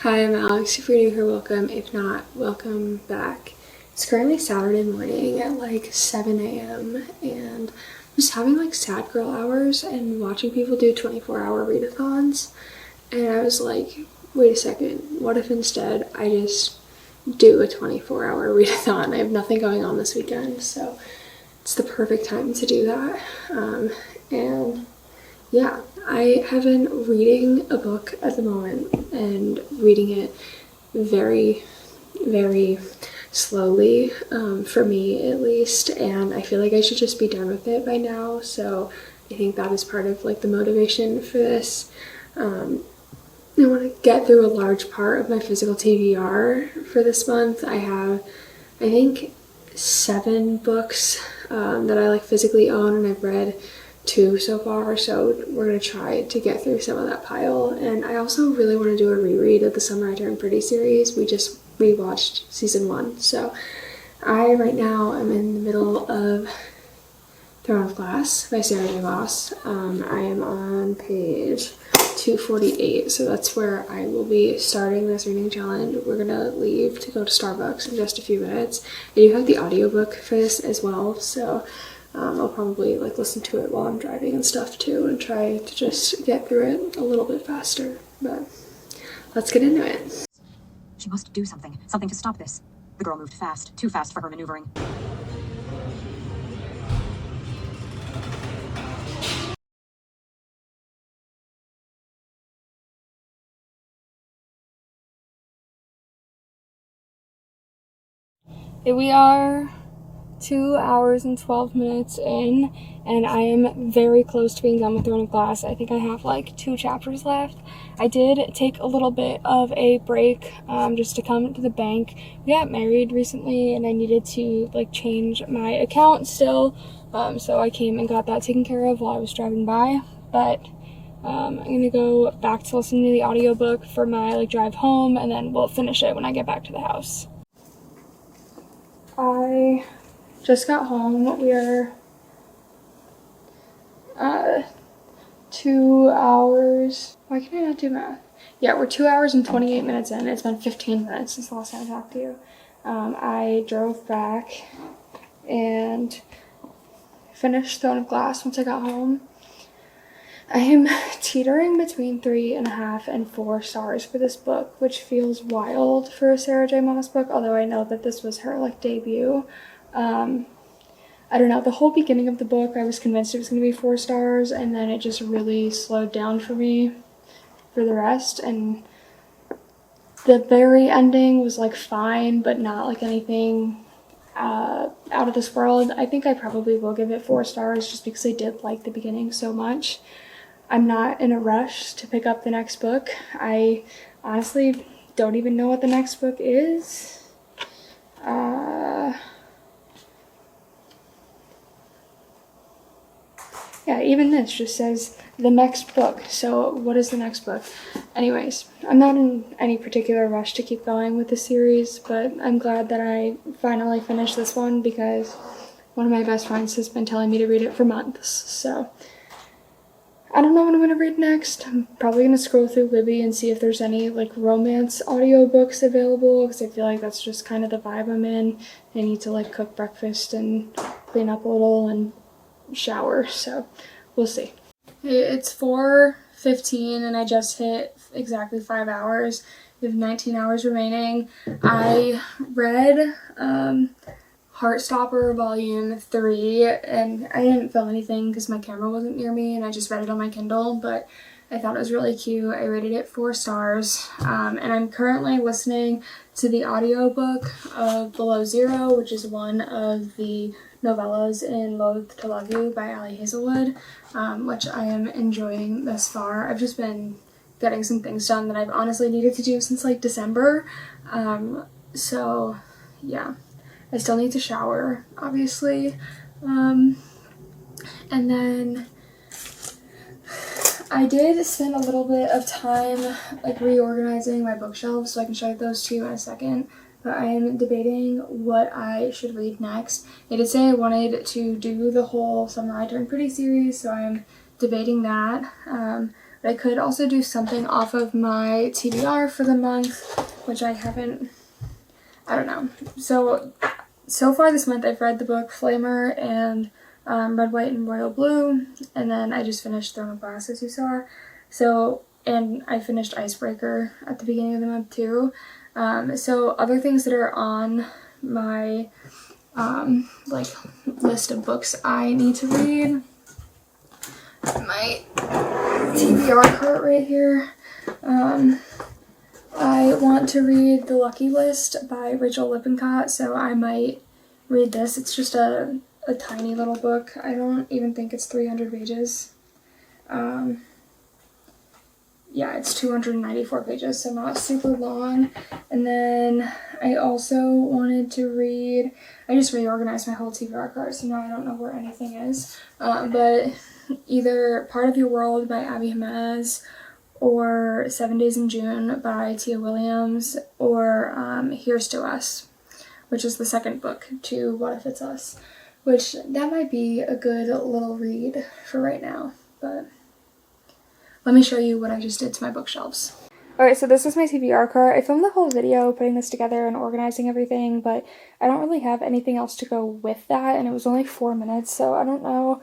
Hi, I'm Alex. If you're new here, welcome. If not, welcome back. It's currently Saturday morning at like 7 a.m. and I'm just having like sad girl hours and watching people do 24-hour readathons. And I was like, wait a second, what if instead I just do a 24-hour readathon? I have nothing going on this weekend, so it's the perfect time to do that. And yeah, I have been reading a book at the moment and reading it very, very slowly, for me at least, and I feel like I should just be done with it by now, so I think that is part of like the motivation for this. I want to get through a large part of my physical TBR for this month. I have, I think, 7 books that I like physically own, and I've read 2 so far, so we're gonna try to get through some of that pile. And I also really want to do a reread of the Summer I Turned Pretty series. We just rewatched season 1, so I right now am in the middle of Throne of Glass by Sarah J. Maas. I am on page 248, so that's where I will be starting this reading challenge. We're gonna leave to go to Starbucks in just a few minutes. I do have the audiobook for this as well, so I'll probably like listen to it while I'm driving and stuff too, and try to just get through it a little bit faster. But let's get into it. She must do something to stop this. The girl moved fast, too fast for her maneuvering. Here we are, 2 hours and 12 minutes in, and I am very close to being done with Throne of Glass. I think I have like 2 chapters left. I did take a little bit of a break just to come to the bank. We got married recently and I needed to like change my account still, so I came and got that taken care of while I was driving by. But I'm gonna go back to listening to the audiobook for my like drive home, and then we'll finish it when I get back to the house. I just got home. We are 2 hours. Why can I not do math? Yeah, we're 2 hours and 28 minutes in. It's been 15 minutes since the last time I talked to you. I drove back and finished Throne of Glass once I got home. I am teetering between 3.5 and 4 stars for this book, which feels wild for a Sarah J. Maas book, although I know that this was her like debut. I don't know, the whole beginning of the book I was convinced it was going to be 4 stars, and then it just really slowed down for me for the rest, and the very ending was like fine, but not like anything out of this world. I think I probably will give it 4 stars just because I did like the beginning so much. I'm not in a rush to pick up the next book. I honestly don't even know what the next book is. Yeah, even this just says the next book. So what is the next book? Anyways, I'm not in any particular rush to keep going with the series, but I'm glad that I finally finished this one because one of my best friends has been telling me to read it for months. So I don't know what I'm going to read next. I'm probably going to scroll through Libby and see if there's any like romance audiobooks available, because I feel like that's just kind of the vibe I'm in. I need to like cook breakfast and clean up a little and shower, so we'll see. It's 4:15 and I just hit exactly 5 hours. We have 19 hours remaining. I read Heartstopper Volume 3, and I didn't film anything because my camera wasn't near me, and I just read it on my Kindle, but I thought it was really cute. I rated it 4 stars, and I'm currently listening to the audiobook of Below Zero, which is one of the novellas in Loathe to Love You by Ali Hazelwood, which I am enjoying thus far. I've just been getting some things done that I've honestly needed to do since like December, so yeah. I still need to shower, obviously, and then I did spend a little bit of time like reorganizing my bookshelves, so I can show you those to you in a second. But I am debating what I should read next. I did say I wanted to do the whole Summer I Turned Pretty series, so I'm debating that. But I could also do something off of my TBR for the month, which I don't know. So far this month I've read the book Flamer and Red, White, and Royal Blue, and then I just finished Throne of Glass, as you saw. So, and I finished Icebreaker at the beginning of the month too. So other things that are on my like list of books I need to read. My TBR cart right here. I want to read The Lucky List by Rachel Lippincott, so I might read this. It's just a tiny little book. I don't even think it's 300 pages. Yeah, it's 294 pages, so not super long. And then I also wanted to read, I just reorganized my whole TBR cart, so now I don't know where anything is. But either Part of Your World by Abby Jimenez, or 7 Days in June by Tia Williams, or Here's to Us, which is the second book to What If It's Us, which that might be a good little read for right now, but let me show you what I just did to my bookshelves. Alright, so this is my TBR cart. I filmed the whole video putting this together and organizing everything, but I don't really have anything else to go with that, and it was only 4 minutes, so I don't know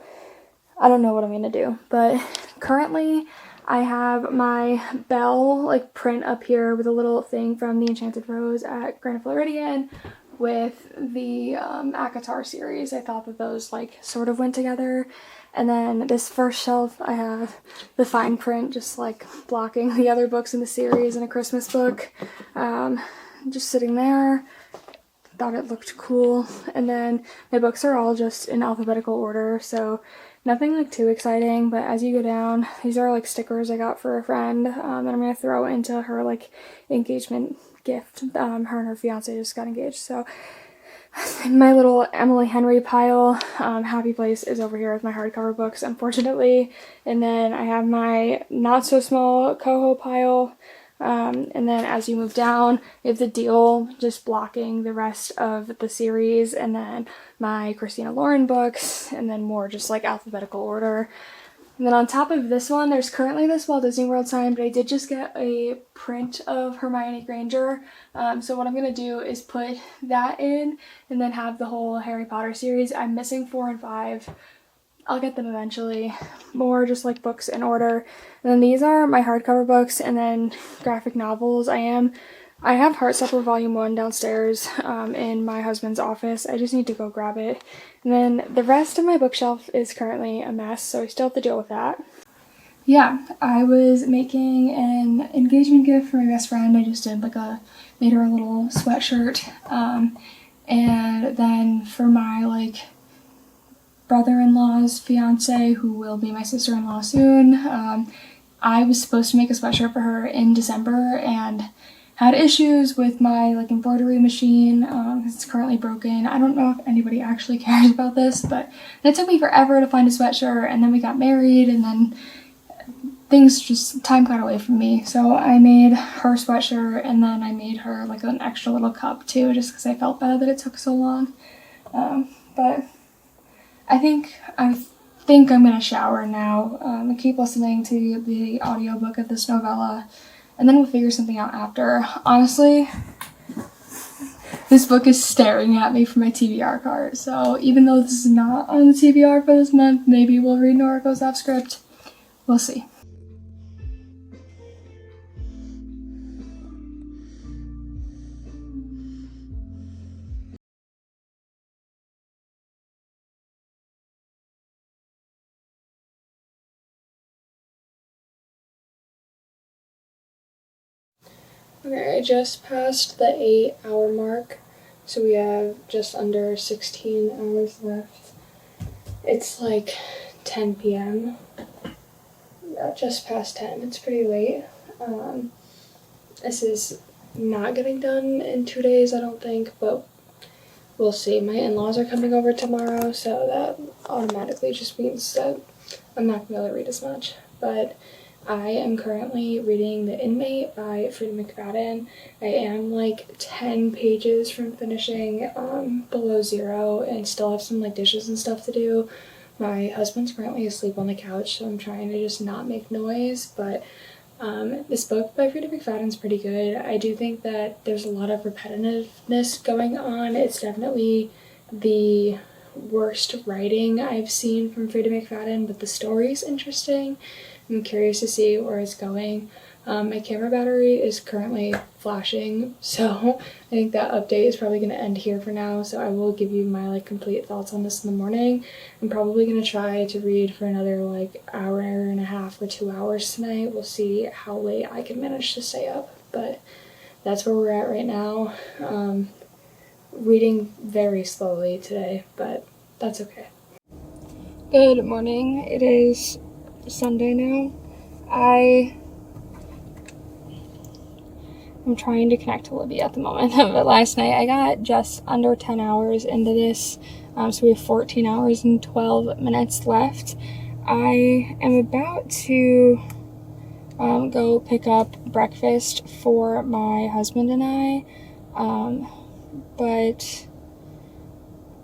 what I'm gonna do. But currently I have my Belle like print up here with a little thing from the Enchanted Rose at Grand Floridian with the ACOTAR series. I thought that those like sort of went together. And then this first shelf I have the fine print just like blocking the other books in the series and a Christmas book just sitting there. Thought it looked cool. And then my books are all just in alphabetical order, so nothing like too exciting, but as you go down, these are like stickers I got for a friend that I'm going to throw into her like engagement gift. Her and her fiance just got engaged, so my little Emily Henry pile, Happy Place, is over here with my hardcover books, unfortunately. And then I have my not so small coho pile. And then as you move down, you have the deal just blocking the rest of the series, and then my Christina Lauren books, and then more just like alphabetical order. And then on top of this one, there's currently this Walt Disney World sign, but I did just get a print of Hermione Granger. So what I'm going to do is put that in and then have the whole Harry Potter series. I'm missing 4 and 5. I'll get them eventually. More just like books in order. And then these are my hardcover books and then graphic novels. I have Heartstopper Volume 1 downstairs in my husband's office. I just need to go grab it. And then the rest of my bookshelf is currently a mess, so I still have to deal with that. Yeah, I was making an engagement gift for my best friend. I just did made her a little sweatshirt. And then for my brother-in-law's fiance, who will be my sister-in-law soon, I was supposed to make a sweatshirt for her in December and had issues with my embroidery machine. It's currently broken. I don't know if anybody actually cares about this, but it took me forever to find a sweatshirt, and then we got married, and then time got away from me. So I made her sweatshirt, and then I made her an extra little cup too, just because I felt bad that it took so long. But I think I'm gonna shower now and keep listening to the audiobook of this novella, and then we'll figure something out after. Honestly, this book is staring at me from my TBR cart, so even though this is not on the TBR for this month, maybe we'll read Noriko's off script. We'll see. Okay, I just passed the 8-hour mark, so we have just under 16 hours left. It's 10 p.m. Yeah, just past 10. It's pretty late. This is not getting done in 2 days, I don't think, but we'll see. My in-laws are coming over tomorrow, so that automatically just means that I'm not going to be able to read as much. But I am currently reading The Inmate by Freida McFadden. I am 10 pages from finishing Below Zero and still have some dishes and stuff to do. My husband's currently asleep on the couch, so I'm trying to just not make noise, but this book by Frida McFadden's pretty good. I do think that there's a lot of repetitiveness going on. It's definitely the worst writing I've seen from Frida McFadden, but the story's interesting. I'm curious to see where it's going. My camera battery is currently flashing, so I think that update is probably going to end here for now, so I will give you my complete thoughts on this in the morning. I'm probably going to try to read for another hour and a half or 2 hours tonight. We'll see how late I can manage to stay up, but that's where we're at right now. Reading very slowly today, but that's okay. Good morning. It is Sunday now. I'm trying to connect to Libby at the moment, but last night I got just under 10 hours into this, so we have 14 hours and 12 minutes left. I am about to go pick up breakfast for my husband and I, but,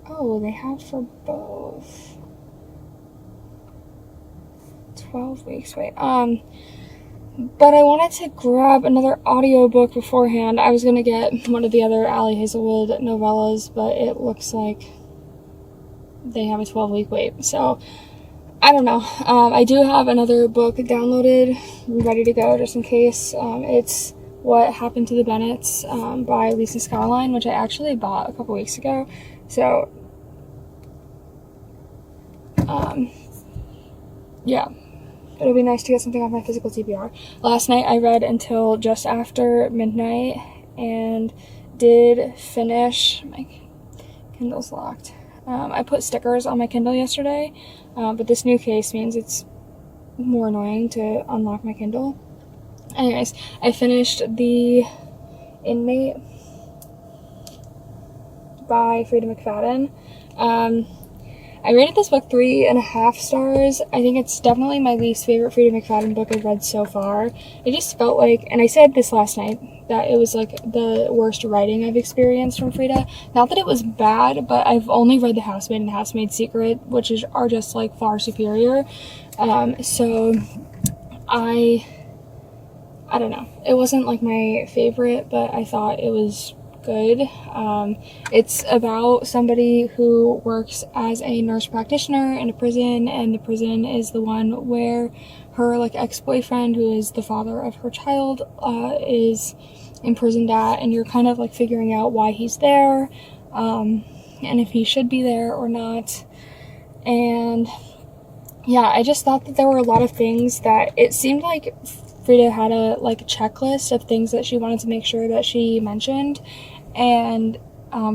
oh, they have for both 12 weeks, wait, but I wanted to grab another audiobook beforehand. I was going to get one of the other Ali Hazelwood novellas, but it looks like they have a 12-week wait. So, I don't know. I do have another book downloaded, ready to go just in case. It's What Happened to the Bennetts by Lisa Skyline, which I actually bought a couple weeks ago. So, yeah. It'll be nice to get something off my physical TBR. Last night I read until just after midnight and did finish. My Kindle's locked. I put stickers on my Kindle yesterday, but this new case means it's more annoying to unlock my Kindle. Anyways, I finished The Inmate by Frida McFadden. I rated this book 3.5 stars. I think it's definitely my least favorite Frida McFadden book I've read so far. It just felt like, and I said this last night, that it was the worst writing I've experienced from Frida. Not that it was bad, but I've only read The Housemaid and The Housemaid's Secret, which are just far superior. So I don't know. It wasn't my favorite, but I thought it was good. It's about somebody who works as a nurse practitioner in a prison, and the prison is the one where her ex-boyfriend, who is the father of her child, is imprisoned at, and you're kind of figuring out why he's there, and if he should be there or not. And yeah, I just thought that there were a lot of things that it seemed like Frida had a checklist of things that she wanted to make sure that she mentioned, and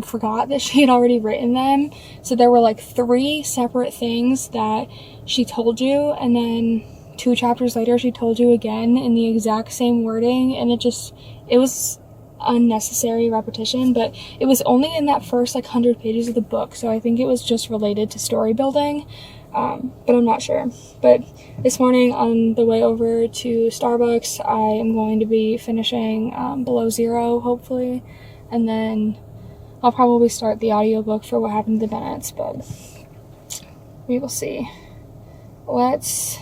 forgot that she had already written them. So there were 3 separate things that she told you, and then 2 chapters later she told you again in the exact same wording, and it was unnecessary repetition. But it was only in that first 100 pages of the book, so I think it was just related to story building, but I'm not sure. But this morning on the way over to Starbucks, I am going to be finishing Below Zero, hopefully, and then I'll probably start the audiobook for What Happened to the Bennetts, but we will see. Let's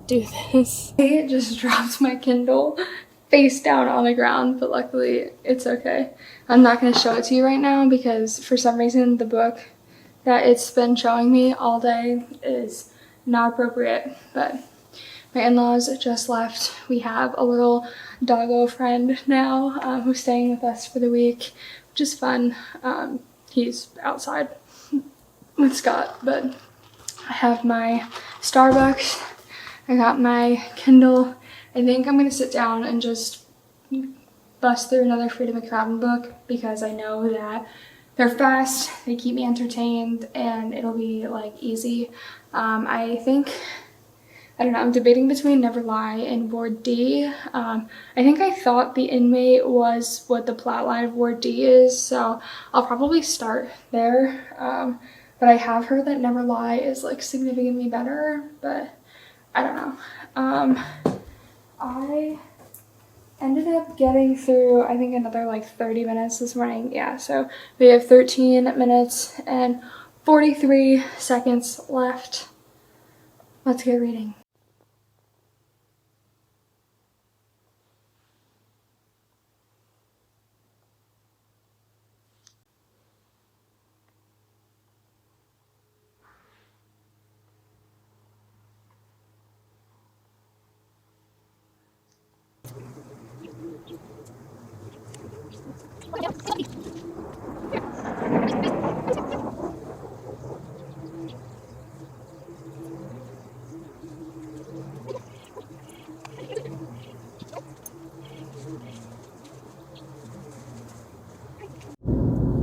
do this. I just dropped my Kindle face down on the ground, but luckily it's okay. I'm not going to show it to you right now because for some reason the book that it's been showing me all day is not appropriate, but my in-laws just left. We have a little doggo friend now who's staying with us for the week, which is fun. He's outside with Scott, but I have my Starbucks. I got my Kindle. I think I'm going to sit down and just bust through another Frida McFadden book because I know that they're fast, they keep me entertained, and it'll be easy. I don't know, I'm debating between Never Lie and Ward D. I think I thought The Inmate was what the plotline of Ward D is, so I'll probably start there. But I have heard that Never Lie is significantly better, but I don't know. I ended up getting through, I think, another like 30 minutes this morning. Yeah, so we have 13 minutes and 43 seconds left. Let's get reading.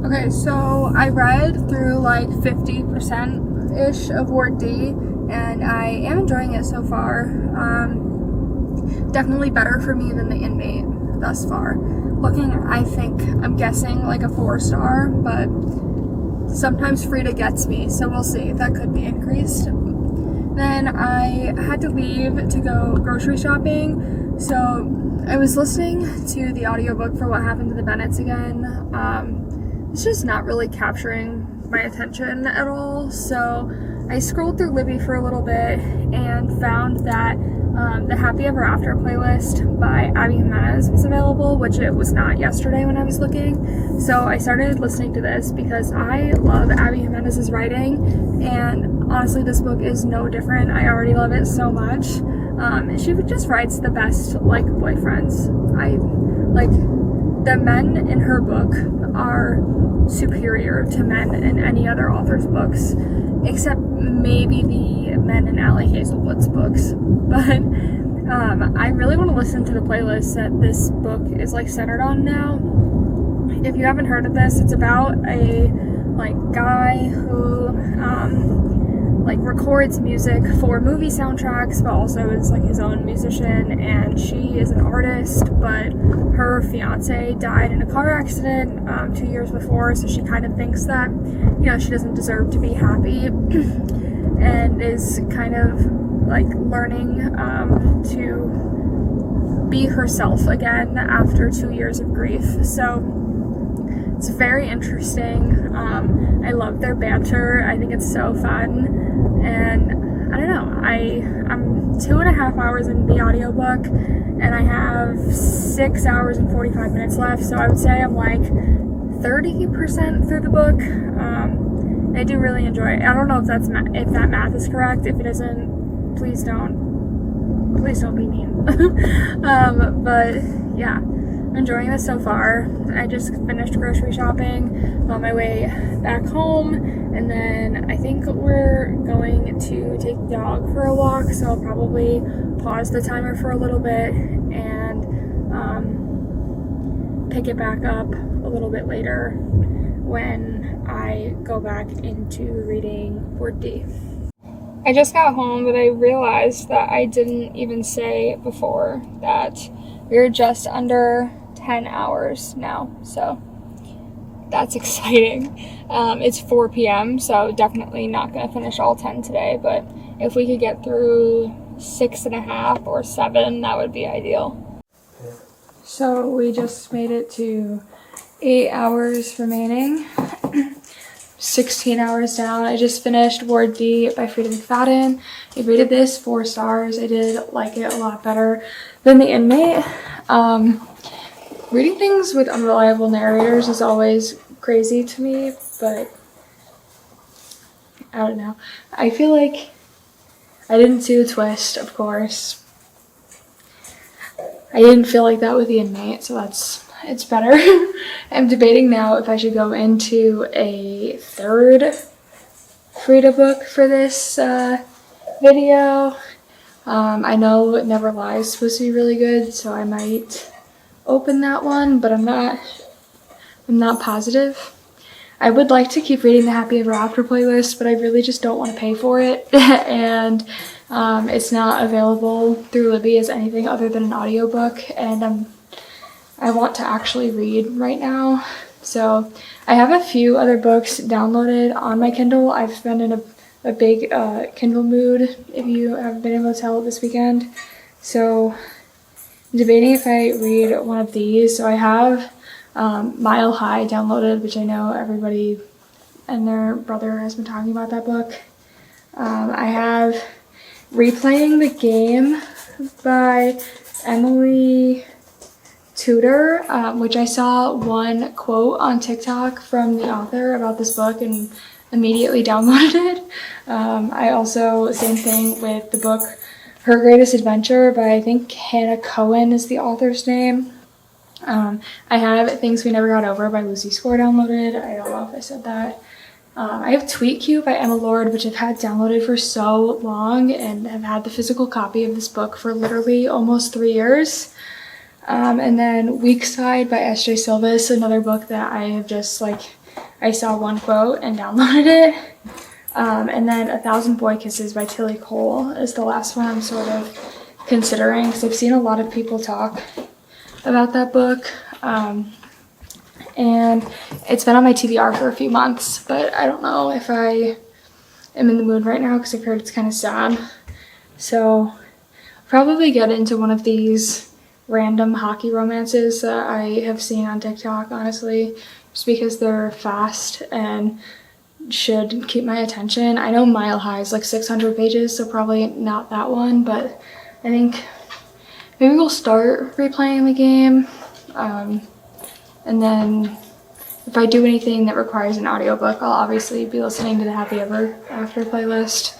Okay, so I read through like 50%-ish of Ward D, and I am enjoying it so far. Definitely better for me than The Inmate thus far. Looking, I'm guessing like a 4-star, but sometimes Frida gets me, so we'll see. That could be increased. Then I had to leave to go grocery shopping, so I was listening to the audiobook for What Happened to the Bennetts again. It's just not really capturing my attention at all, so I scrolled through Libby for a little bit and found that the Happy Ever After playlist by Abby Jimenez was available, which it was not yesterday when I was looking. So I started listening to this because I love Abby Jimenez's writing, and honestly this book is no different. I already love it so much. She just writes the best like boyfriends. The men in her book are superior to men in any other author's books, except maybe the men in Allie Hazelwood's books. But I really want to listen to the playlist that this book is like centered on now. If you haven't heard of this, it's about a guy who records music for movie soundtracks, but also is his own musician, and she is an artist, but her fiance died in a car accident 2 years before, so she kind of thinks that she doesn't deserve to be happy and is kind of learning to be herself again after 2 years of grief. So it's very interesting. I love their banter. I think it's so fun. And I don't know, I'm 2.5 hours into the audiobook, and I have 6 hours and 45 minutes left, so I would say I'm 30% through the book. I do really enjoy it. I don't know if that math is correct. If it isn't, please don't be mean. But yeah, I'm enjoying this so far. I just finished grocery shopping. I'm on my way back home, and then I think we're going to take the dog for a walk, so I'll probably pause the timer for a little bit and pick it back up a little bit later when I go back into reading Ward D. I just got home, but I realized that I didn't even say before that we're just under 10 hours now, so that's exciting. It's 4 p.m., so definitely not going to finish all 10 today, but if we could get through 6.5 or 7, that would be ideal. So we just made it to 8 hours remaining. 16 hours down. I just finished Ward D by Frida McFadden. I rated this 4 stars. I did like it a lot better than The Inmate. Reading things with unreliable narrators is always crazy to me, but I don't know. I feel like I didn't see the twist, of course. I didn't feel like that with The Inmate, so it's better. I'm debating now if I should go into a third Frida book for this video. I know Never Lie is supposed to be really good, so I might open that one, but I'm not positive. I would like to keep reading the Happy Ever After playlist, but I really just don't want to pay for it. And it's not available through Libby as anything other than an audiobook, and I want to actually read right now. So I have a few other books downloaded on my Kindle. I've been in a big Kindle mood, if you have been able to tell, this weekend. So debating if I read one of these. So I have Mile High downloaded, which I know everybody and their brother has been talking about that book. I have Replaying the Game by Emily Tudor, which I saw one quote on TikTok from the author about this book and immediately downloaded it. I also, same thing with the book Her Greatest Adventure by, I think, Hannah Cohen is the author's name. I have Things We Never Got Over by Lucy Score downloaded. I don't know if I said that. I have Tweet Cute by Emma Lord, which I've had downloaded for so long and have had the physical copy of this book for literally almost 3 years. And then Weak Side by S.J. Silvis, another book that I have just I saw one quote and downloaded it. And then A Thousand Boy Kisses by Tilly Cole is the last one I'm sort of considering, because I've seen a lot of people talk about that book. And it's been on my TBR for a few months, but I don't know if I am in the mood right now because I've heard it's kind of sad. So I'll probably get into one of these random hockey romances that I have seen on TikTok, honestly, just because they're fast and should keep my attention. I know Mile High is 600 pages, so probably not that one, but I think maybe we'll start replaying the game. And then if I do anything that requires an audiobook, I'll obviously be listening to the Happy Ever After playlist,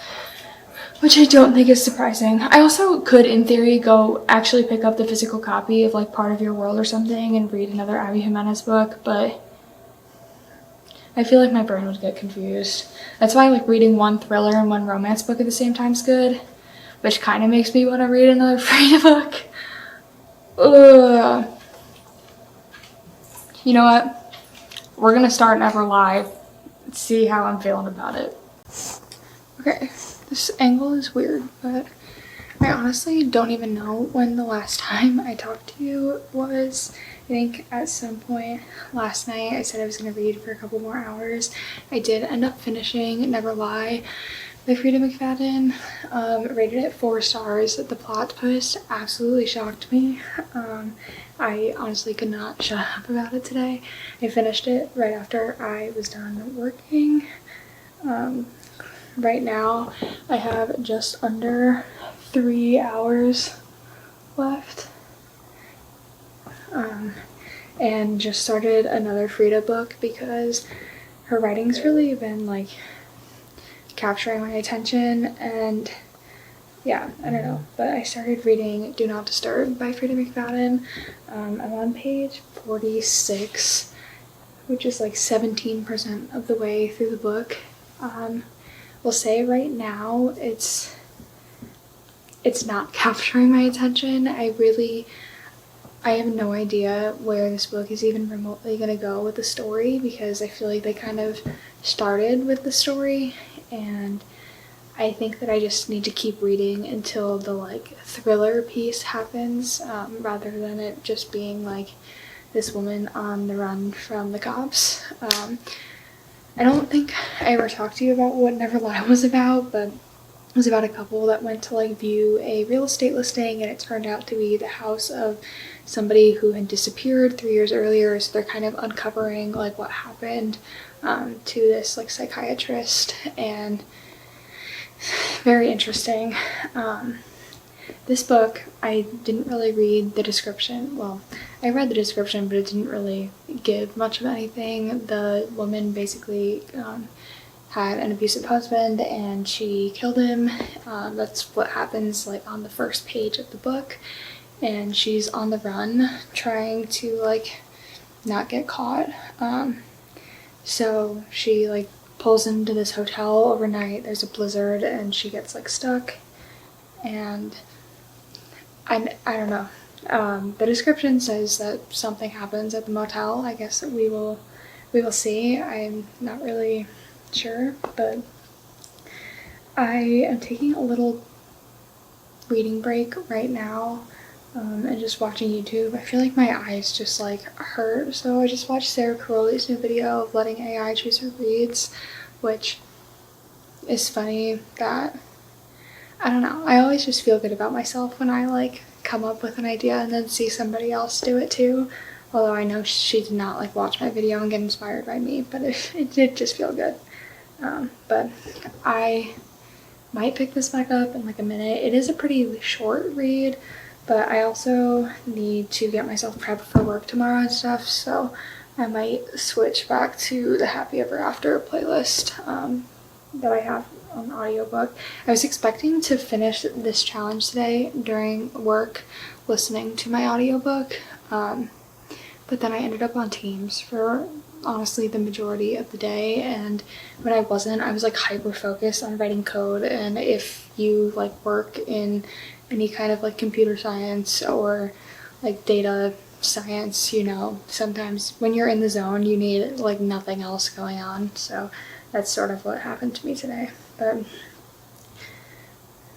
which I don't think is surprising. I also could, in theory, go actually pick up the physical copy of Part of Your World or something and read another Abby Jimenez book, but I feel like my brain would get confused. That's why reading one thriller and one romance book at the same time is good, which kind of makes me want to read another Frida book. Ugh. You know what? We're gonna start Never Lie. See how I'm feeling about it. Okay, this angle is weird, but I honestly don't even know when the last time I talked to you was. I think at some point last night I said I was gonna read for a couple more hours. I did end up finishing Never Lie by Frida McFadden. Rated it 4 stars. The plot twist absolutely shocked me. I honestly could not shut up about it today. I finished it right after I was done working. Right now I have just under 3 hours left. And just started another Frida book because her writing's really been capturing my attention, and yeah, I don't know, but I started reading Do Not Disturb by Frida McFadden. I'm on page 46, which is 17% of the way through the book. We'll say right now it's not capturing my attention. I have no idea where this book is even remotely going to go with the story, because I feel like they kind of started with the story, and I think that I just need to keep reading until the thriller piece happens, rather than it just being this woman on the run from the cops. I don't think I ever talked to you about what Never Lie was about, but it was about a couple that went to view a real estate listing, and it turned out to be the house of somebody who had disappeared 3 years earlier, so they're kind of uncovering what happened to this psychiatrist, and very interesting. This book, I didn't really read the description. Well, I read the description, but it didn't really give much of anything. The woman basically had an abusive husband and she killed him. That's what happens on the first page of the book, and she's on the run trying to not get caught. So she pulls into this hotel overnight. There's a blizzard and she gets stuck, and I don't know. The description says that something happens at the motel. I guess we will see. I'm not really sure, but I am taking a little reading break right now, and just watching YouTube. I feel like my eyes just hurt, so I just watched Sarah Caroli's new video of letting AI choose her reads, which is funny that, I don't know, I always just feel good about myself when I come up with an idea and then see somebody else do it too. Although I know she did not like watch my video and get inspired by me, but it did just feel good. But I might pick this back up in like a minute. It is a pretty short read, but I also need to get myself prepped for work tomorrow and stuff, so I might switch back to the Happy Ever After playlist that I have on the audiobook. I was expecting to finish this challenge today during work listening to my audiobook, but then I ended up on Teams for honestly the majority of the day, and when I wasn't, I was like hyper focused on writing code. And if you like work in any kind of like computer science or like data science, you know, sometimes when you're in the zone you need like nothing else going on. So that's sort of what happened to me today. But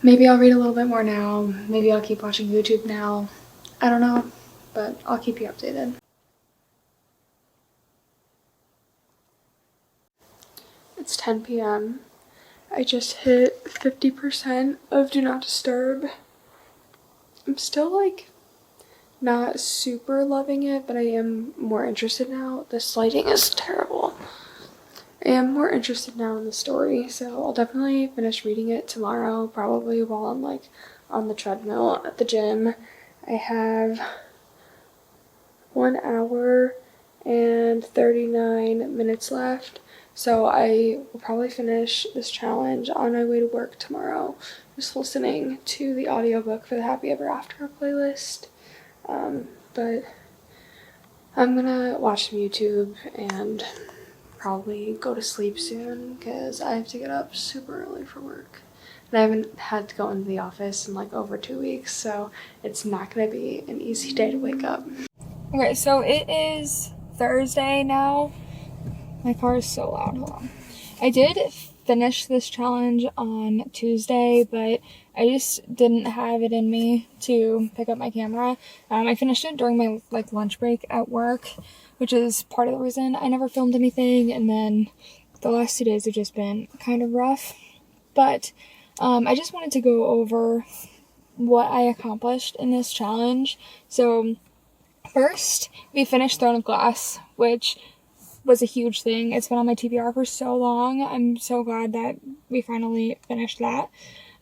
maybe I'll read a little bit more now, maybe I'll keep watching YouTube now, I don't know, but I'll keep you updated. It's 10 p.m. I just hit 50% of Do Not Disturb. I'm still like not super loving it, but I am more interested now. This lighting is terrible. I am more interested now in the story, so I'll definitely finish reading it tomorrow, probably while I'm like on the treadmill at the gym. I have 1 hour and 39 minutes left, so I will probably finish this challenge on my way to work tomorrow, just listening to the audiobook for the Happy Ever After playlist. But I'm gonna watch some YouTube and probably go to sleep soon because I have to get up super early for work. And I haven't had to go into the office in like over 2 weeks, so it's not gonna be an easy day to wake up. Okay, so it is Thursday now. My car is so loud. Hold on. I did finish this challenge on Tuesday, but I just didn't have it in me to pick up my camera. I finished it during my like lunch break at work, which is part of the reason I never filmed anything, and then the last 2 days have just been kind of rough. But I just wanted to go over what I accomplished in this challenge. So first, we finished Throne of Glass, which was a huge thing. It's been on my TBR for so long. I'm so glad that we finally finished that.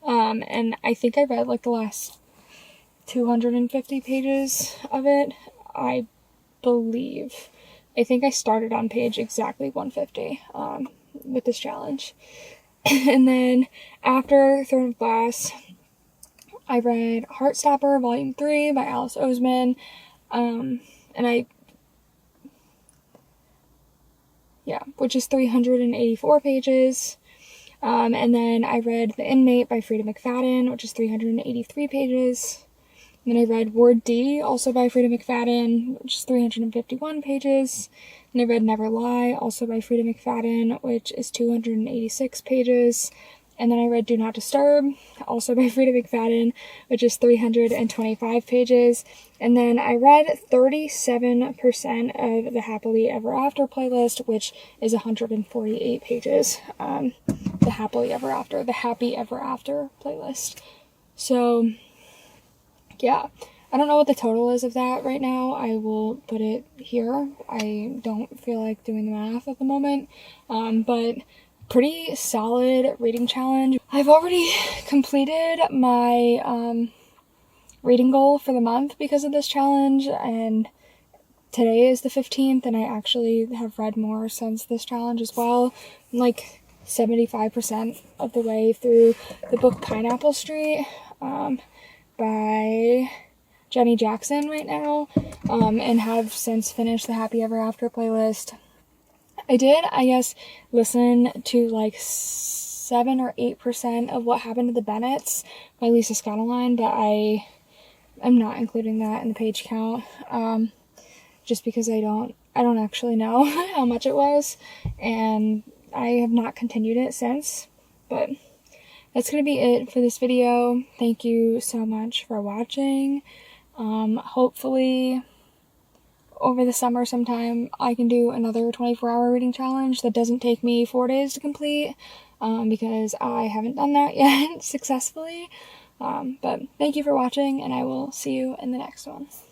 And I think I read like the last 250 pages of it, I believe. I think I started on page exactly 150 with this challenge. And then after Throne of Glass, I read Heartstopper Volume 3 by Alice Oseman. Which is 384 pages. And then I read The Inmate by Frida McFadden, which is 383 pages. And then I read Ward D, also by Frida McFadden, which is 351 pages. And I read Never Lie, also by Frida McFadden, which is 286 pages. And then I read Do Not Disturb, also by Frida McFadden, which is 325 pages. And then I read 37% of the Happily Ever After playlist, which is 148 pages. The Happily Ever After, the Happy Ever After playlist. So, yeah. I don't know what the total is of that right now. I will put it here. I don't feel like doing the math at the moment. But pretty solid reading challenge. I've already completed my reading goal for the month because of this challenge, and today is the 15th, and I actually have read more since this challenge as well. I'm like 75% of the way through the book Pineapple Street by Jenny Jackson right now, and have since finished the Happy Ever After playlist. I did, I guess, listen to like 7 or 8% of What Happened to the Bennetts by Lisa Scottoline, but I am not including that in the page count, just because I don't actually know how much it was, and I have not continued it since. But that's gonna be it for this video. Thank you so much for watching. Hopefully over the summer sometime I can do another 24-hour reading challenge that doesn't take me 4 days to complete, because I haven't done that yet successfully. But thank you for watching, and I will see you in the next one.